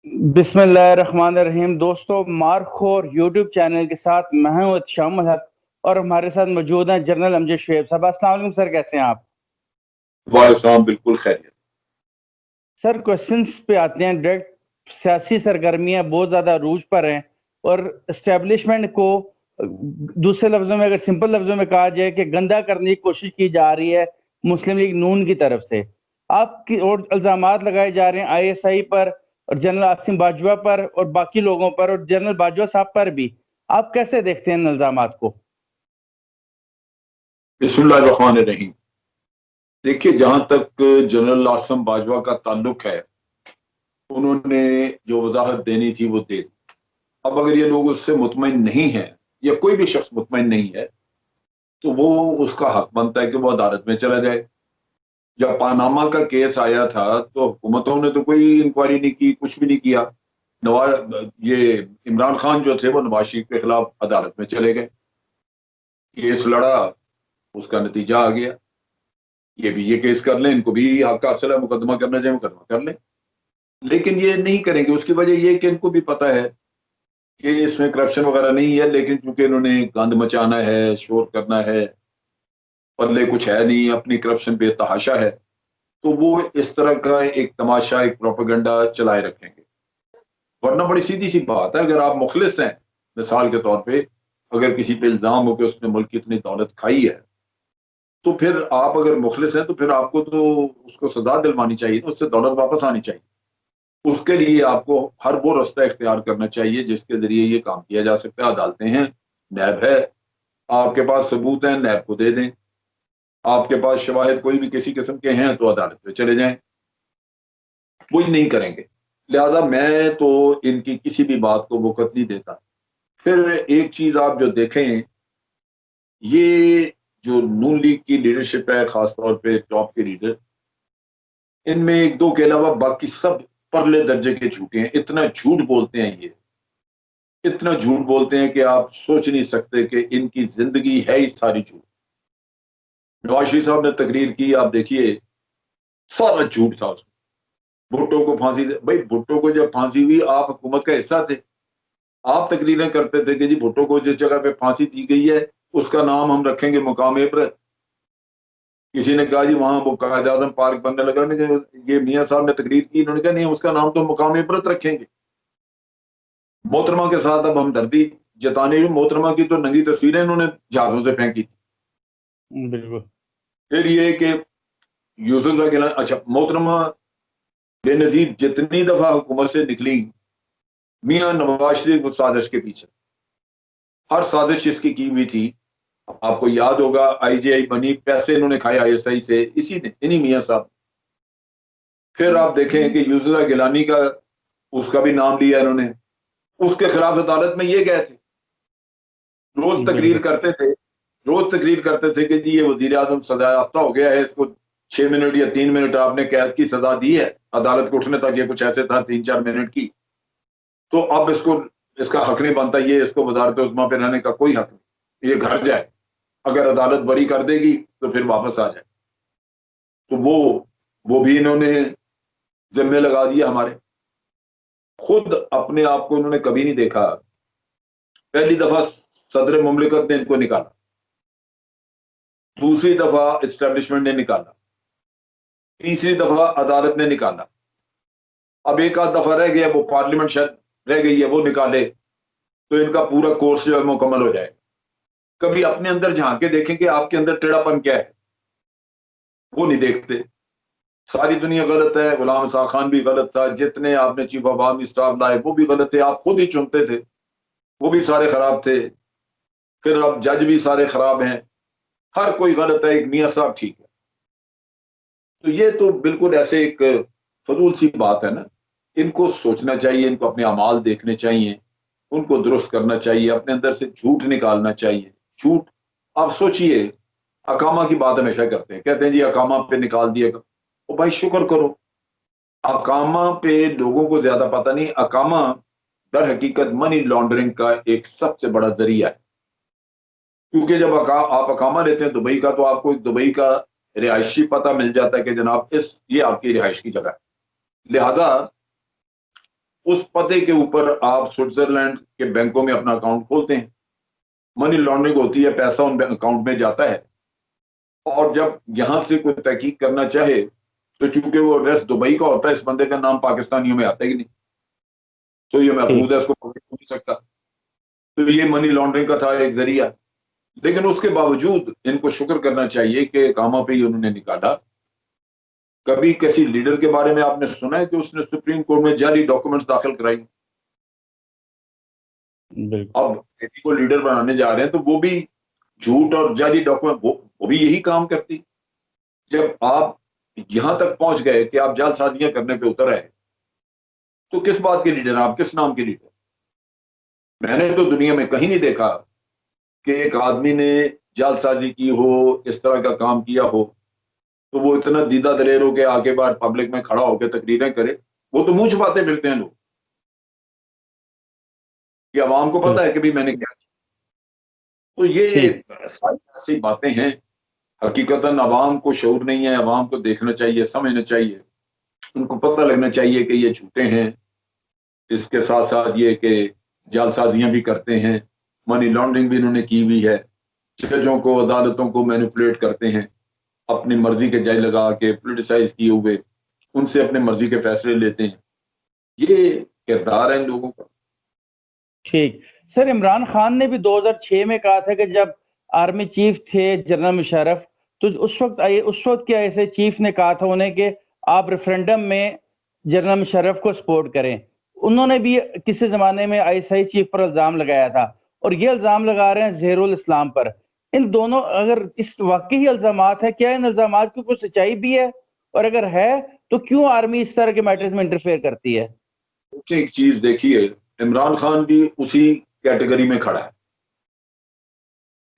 बिस्मिल्लाहिर्रहमानिर्रहीम। दोस्तों, markhor YouTube channel के साथ मैं हूं शाम हक और हमारे साथ मौजूद हैं जनरल अमजद शुएब साहब। अस्सलाम वालेकुम सर, कैसे हैं आप? वालेकुम, बिल्कुल खैरियत। सर, क्वेश्चंस पे आते हैं डायरेक्ट। सियासी सरगर्मियां बहुत ज्यादा अरूज पर हैं और एस्टेब्लिशमेंट को दूसरे लफ्जों में, अगर सिंपल लफ्जों में कहा जाए, कि गंदा करने की कोशिश की जा रही है मुस्लिम लीग नून की तरफ से। आपकी और इल्जामात लगाए जा रहे हैं आईएसआई पर और जनरल आसिम बाजवा पर और बाकी लोगों पर और जनरल बाजवा साहब पर भी। आप कैसे देखते हैं इन इल्जामात को? बिस्मिल्लाहिर्रहमानिर्रहीम। देखिए, जहां तक जनरल आसिम बाजवा का ताल्लुक है, उन्होंने जो वजाहत देनी थी वो दे दी। अब अगर ये लोग उससे मुतमईन नहीं है या कोई भी शख्स मुतमईन नहीं है, तो वो उसका हक बनता है कि वो अदालत में चला जाए। जब पानामा का केस आया था तो हुकूमतों ने तो कोई इंक्वायरी नहीं की, कुछ भी नहीं किया। नवाज ये इमरान खान जो थे वो नवाज शरीफ के खिलाफ अदालत में चले गए, केस लड़ा, उसका नतीजा आ गया। ये केस कर लें, इनको भी हक हासिल है, मुकदमा करना चाहिए, मुकदमा कर लें। लेकिन ये नहीं करेंगे। उसकी वजह ये कि इनको भी पता है कि इसमें करप्शन वगैरह नहीं है, लेकिन चूंकि इन्होंने गंद मचाना है, शोर करना है, पल्ले कुछ है नहीं, अपनी करप्शन बेतहाशा है, तो वो इस तरह का एक तमाशा, एक प्रोपेगेंडा चलाए रखेंगे। वरना बड़ी सीधी सी बात है, अगर आप मुखलिस हैं, मिसाल के तौर पे अगर किसी पे इल्जाम हो कि उसने मुल्क की इतनी दौलत खाई है, तो फिर आप अगर मुखलिस हैं तो फिर आपको तो उसको सजा दिलवानी चाहिए, तो उससे दौलत वापस आनी चाहिए। उसके लिए आपको हर वो रास्ता इख्तियार करना चाहिए जिसके जरिए ये काम किया जा सकता है। अदालतें हैं, नैब है, आपके पास सबूत हैं, नैब को दे दें। आपके पास शवाहिद कोई भी किसी किस्म के हैं तो अदालत पे चले जाएं। वही नहीं करेंगे। लिहाजा मैं तो इनकी किसी भी बात को वक़्त नहीं देता। फिर एक चीज आप जो देखें, ये जो नून लीग की लीडरशिप है, खासतौर पे टॉप के लीडर, इनमें एक दो के अलावा बाकी सब परले दर्जे के झूठे हैं। इतना झूठ बोलते हैं ये, इतना झूठ बोलते हैं कि आप सोच नहीं सकते कि इनकी जिंदगी है ही सारी झूठ। नवाज शरीफ साहब ने तकरीर की, आप देखिए, सारा झूठ था उसमें। भुट्टो को फांसी भाई भुट्टो को जब फांसी हुई, आप हुकूमत का हिस्सा थे। आप तकरीरें करते थे कि जी भुट्टो को जिस जगह पे फांसी दी गई है उसका नाम हम रखेंगे मुकाम इबरत। किसी ने कहा जी वहां वो कायद आजम पार्क बनने लगा, ये मियाँ साहब ने तकरीर की, इन्होंने कहा नहीं, उसका नाम तो मुकाम इबरत रखेंगे। मोहतरमा के साथ अब हमदर्दी जताने, मोहतरमा की तो नंगी तस्वीरें इन्होंने जहाजों से फेंकी। बिल्कुल। फिर ये कि यूसुफ का अच्छा, मोहतरमा बेनजीर जितनी दफा हुकूमत से निकली, मियाँ नवाज शरीफ उस साजिश के पीछे, हर साजिश इसकी की हुई थी। आपको याद होगा, आईजीआई बनी, पैसे इन्होंने खाए आईएसआई से, इसी ने, इन्हीं मियाँ साहब। फिर आप देखें कि यूसुफ गिलानी का, उसका भी नाम लिया इन्होंने, उसके खिलाफ अदालत में ये गए थे। रोज तकरीर बिल्कुल। करते थे, रोज तकरीर करते थे कि जी ये वजीर आजम सजा याफ्ता हो गया है, इसको 6 मिनट या 3 मिनट आपने कैद की सजा दी है, अदालत को उठने तक ये कुछ ऐसे था 3-4 मिनट की, तो अब इसको, इसका हक नहीं बनता, ये इसको वजारत उज़्मा पे रहने का कोई हक नहीं, ये घर जाए। अगर अदालत बरी कर देगी तो फिर वापस आ जाए। तो वो भी इन्होंने जिम्मे लगा दिया हमारे। खुद अपने आप को इन्होंने कभी नहीं देखा। पहली दफा सदर मुमलिकत ने इनको निकाला, दूसरी दफा इस्टेब्लिशमेंट ने निकाला, तीसरी दफा अदालत ने निकाला, अब एक आध दफा रह गया, वो पार्लियामेंट शायद रह गई है, वो निकाले तो इनका पूरा कोर्स जो है मुकम्मल हो जाएगा। कभी अपने अंदर झांक के देखें कि आपके अंदर टेढ़ापन क्या है, वो नहीं देखते। सारी दुनिया गलत है, गुलाम साह खान भी गलत था, जितने आपने चीफ ऑफ आर्मी स्टाफ लाए वो भी गलत थे, आप खुद ही चुनते थे, वो भी सारे खराब थे। फिर अब जज भी सारे खराब हैं, हर कोई गलत है, एक मियाँ साहब ठीक है। तो ये तो बिल्कुल ऐसे एक फजूल सी बात है ना। इनको सोचना चाहिए, इनको अपने अमाल देखने चाहिए, उनको दुरुस्त करना चाहिए, अपने अंदर से झूठ निकालना चाहिए। झूठ, आप सोचिए, अकामा की बात हमेशा करते हैं, कहते हैं जी अकामा पे निकाल दिया। ओ भाई शुक्र करो, अकामा पे लोगों को ज्यादा पता नहीं, अकामा दर हकीकत मनी लॉन्ड्रिंग का एक सबसे बड़ा जरिया है। क्योंकि जब आप अकामा लेते हैं दुबई का, तो आपको एक दुबई का रिहायशी पता मिल जाता है कि जनाब ये आपकी रिहाइश की जगह है। लिहाजा उस पते के ऊपर आप स्विट्जरलैंड के बैंकों में अपना अकाउंट खोलते हैं, मनी लॉन्ड्रिंग होती है, पैसा उन अकाउंट में जाता है, और जब यहां से कोई तहकीक करना चाहे तो चूंकि वो एड्रेस दुबई का होता है, इस बंदे का नाम पाकिस्तानियों में आता ही नहीं, तो ये महफूज है, इसको पकड़ नहीं सकता। तो ये मनी लॉन्ड्रिंग का था एक जरिया। लेकिन उसके बावजूद इनको शुक्र करना चाहिए कि कामा पे ही उन्होंने निकाला। कभी किसी लीडर के बारे में आपने सुना है कि उसने सुप्रीम कोर्ट में जाली डॉक्यूमेंट्स दाखिल कराई? अब बेटी को लीडर बनाने जा रहे हैं तो वो भी झूठ और जाली डॉक्यूमेंट, वो भी यही काम करती। जब आप यहां तक पहुंच गए कि आप जालसाजियां करने पे उतर आए, तो किस बात के लीडर, आप किस नाम के लीडर? मैंने तो दुनिया में कहीं नहीं देखा कि एक आदमी ने जालसाजी की हो, इस तरह का काम किया हो, तो वो इतना दीदा दलेर हो के आगे बार पब्लिक में खड़ा होकर तकरीरें करे। वो तो मुंह छुपाते फिरते हैं लोग कि अवाम को पता है कि भी मैंने क्या किया। तो ये सारी ऐसी बातें हैं, हकीकतन अवाम को शऊर नहीं है, अवाम को देखना चाहिए, समझना चाहिए, उनको पता लगना चाहिए कि ये झूठे हैं। इसके साथ साथ ये कि जालसाजियां भी करते हैं, मनी लॉन्ड्रिंग भी इन्होंने की हुई है, जजों को, अदालतों को मैनिपुलेट करते हैं, अपनी मर्जी के जज लगा के पोलिटिसाइज किए हुए उनसे अपने मर्जी के फैसले लेते हैं। ये किरदार है इन लोगों का। ठीक सर, इमरान खान ने भी 2006 में कहा था कि जब आर्मी चीफ थे जनरल मुशर्रफ, तो उस वक्त क्या ऐसे चीफ ने कहा था उन्हें कि आप रेफरेंडम में जनरल मुशर्रफ को सपोर्ट करें। उन्होंने भी किसी जमाने में आईएसआई चीफ पर इल्जाम लगाया था, और ये इल्जाम लगा रहे हैं जहीरुल इस्लाम पर। इन दोनों, अगर इस वाकई इल्जामात है, क्या इन इल्जामात की कोई सच्चाई भी है, और अगर है तो क्यों आर्मी इस तरह के मैटर्स में इंटरफेयर करती है? एक चीज देखिए, इमरान खान भी उसी कैटेगरी में खड़ा है।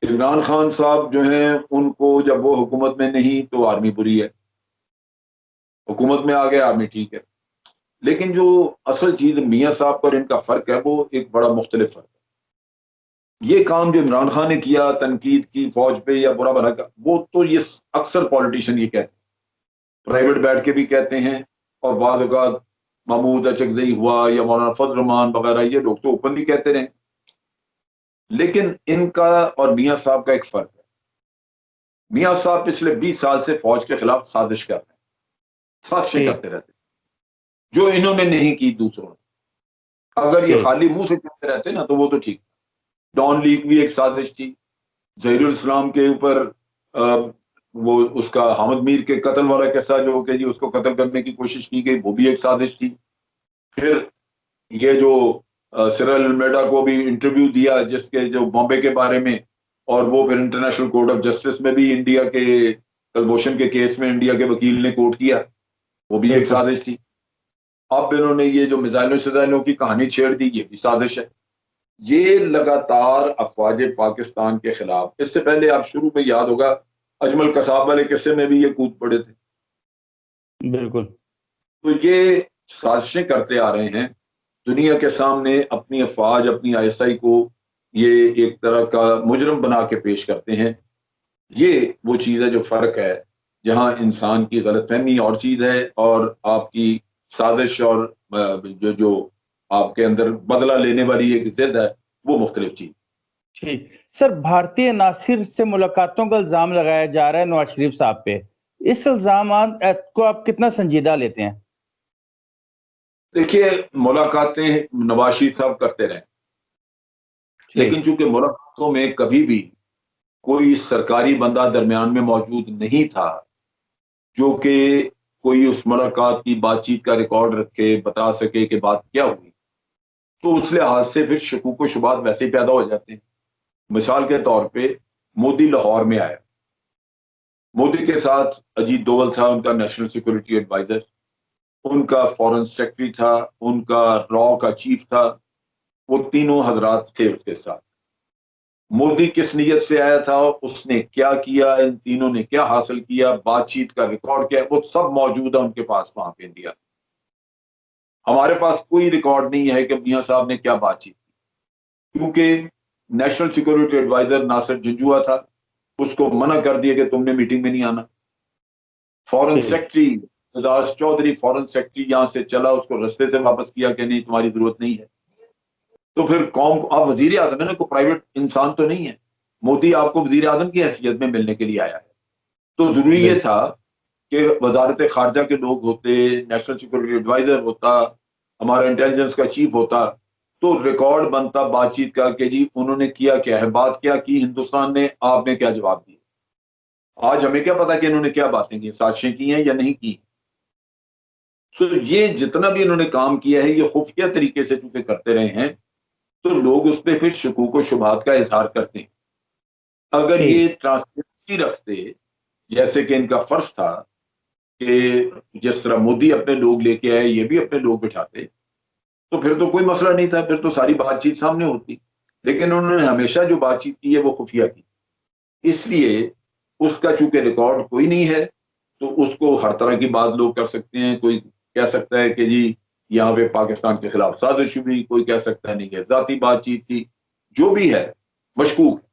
इमरान खान साहब जो हैं, उनको जब वो हुकूमत में नहीं तो आर्मी बुरी है, हुकूमत में आ गए आर्मी ठीक है। लेकिन जो असल चीज मियाँ साहब पर इनका फर्क है, वो एक बड़ा मुख्तलिफ फर्क है। ये काम जो इमरान खान ने किया, तनकीद की फौज पे या बुरा भला का, वो तो ये अक्सर पॉलिटिशियन ये कहते हैं, प्राइवेट बैठ के भी कहते हैं, और बाद औक़ात महमूद अचकज़ई हुआ या मौलाना फजल रहमान वगैरह, ये लोग तो ओपनली कहते रहे। लेकिन इनका और मियाँ साहब का एक फर्क है। मियाँ साहब पिछले 20 साल से फौज के खिलाफ साजिश कर रहे हैं, साजिशें करते रहते, जो इन्होंने नहीं की दूसरों ने। अगर ये खाली मुंह से कहते रहते ना तो वो तो ठीक। डॉन लीग भी एक साजिश थी, जहीरुल इस्लाम के ऊपर वो उसका हामिद मीर के कत्ल वाला किस्सा जो कि जी उसको कत्ल करने की कोशिश की गई, वो भी एक साजिश थी। फिर ये जो सिरल अलमेडा को भी इंटरव्यू दिया जिसके जो बॉम्बे के बारे में, और वो फिर इंटरनेशनल कोर्ट ऑफ जस्टिस में भी इंडिया के कलभूषण के केस में इंडिया के वकील ने कोर्ट किया, वो भी एक साजिश थी। अब इन्होंने ये जो मिसाइलों शजाइलों की कहानी छेड़ दी, ये भी साजिश है। ये लगातार अफवाज पाकिस्तान के खिलाफ, इससे पहले आप शुरू में याद होगा अजमल कसाब वाले किस्से में भी ये कूद पड़े थे। बिल्कुल। तो ये साजिशें करते आ रहे हैं, दुनिया के सामने अपनी अफवाज, अपनी आईएसआई को ये एक तरह का मुजरम बना के पेश करते हैं। ये वो चीज़ है जो फर्क है, जहां इंसान की गलतफहमी और चीज है और आपकी साजिश और जो जो आपके अंदर बदला लेने वाली एक जिद है, वो मुख्तलिफ चीज। ठीक सर, भारतीय नासिर से मुलाकातों का इल्जाम लगाया जा रहा है नवाज शरीफ साहब पे। इस इल्जाम को आप कितना संजीदा लेते हैं? देखिए, मुलाकातें नवाज शरीफ साहब करते रहे, लेकिन चूंकि मुलाकातों में कभी भी कोई सरकारी बंदा दरमियान में मौजूद नहीं था जो कि कोई उस मुलाकात की बातचीत का रिकॉर्ड रखे, बता सके कि बात क्या हुई, तो उस लिहाज से फिर शकूक व शुबात वैसे ही पैदा हो जाते हैं। मिसाल के तौर पे मोदी लाहौर में आया, मोदी के साथ अजीत डोवल था, उनका नेशनल सिक्योरिटी एडवाइजर, उनका फॉरेन सेक्रेटरी था, उनका रॉ का चीफ था, वो तीनों हजरात थे उसके साथ। मोदी किस नीयत से आया था, उसने क्या किया, इन तीनों ने क्या हासिल किया, बातचीत का रिकॉर्ड क्या है, वो सब मौजूद है उनके पास वहां पे इंडिया। हमारे पास कोई रिकॉर्ड नहीं है कि मियां साहब ने क्या बातचीत की, क्योंकि national security adviser Nasir Janjua था, उसको मना कर दिया कि तुमने मीटिंग में नहीं आना। Foreign secretary Aizaz Chaudhry foreign secretary यहाँ से चला, उसको रस्ते से वापस किया कि नहीं तुम्हारी जरूरत नहीं है। तो फिर कौम, आप वजीर आजम है ना, कोई प्राइवेट इंसान तो नहीं है। मोदी आपको वजीर आजम की हैसियत में मिलने के लिए आया है, तो जरूरी ये था कि वजारत खारजा के लोग होते, नेशनल सिक्योरिटी एडवाइजर होता, हमारा इंटेलिजेंस का चीफ होता, तो रिकॉर्ड बनता बातचीत का कि जी उन्होंने किया क्या है, बात क्या की हिंदुस्तान ने, आपने क्या जवाब दिया। आज हमें क्या पता कि इन्होंने क्या बातें की, साजिशें की हैं या नहीं की। तो ये जितना भी इन्होंने काम किया है ये खुफिया तरीके से चूंकि करते रहे हैं, तो लोग उस पर फिर शकूक व शुबहात का इजहार करते हैं। अगर ये ट्रांसपेरेंसी रखते जैसे कि इनका फर्ज था कि जिस तरह मोदी अपने लोग लेके आए ये भी अपने लोग बिठाते, तो फिर तो कोई मसला नहीं था, फिर तो सारी बातचीत सामने होती। लेकिन उन्होंने हमेशा जो बातचीत की है वो खुफिया की, इसलिए उसका चूंकि रिकॉर्ड कोई नहीं है, तो उसको हर तरह की बात लोग कर सकते हैं। कोई कह सकता है कि जी यहाँ पे पाकिस्तान के खिलाफ साजिश हुई, कोई कह सकता है नहीं है जाती बातचीत थी, जो भी है मशकूक है।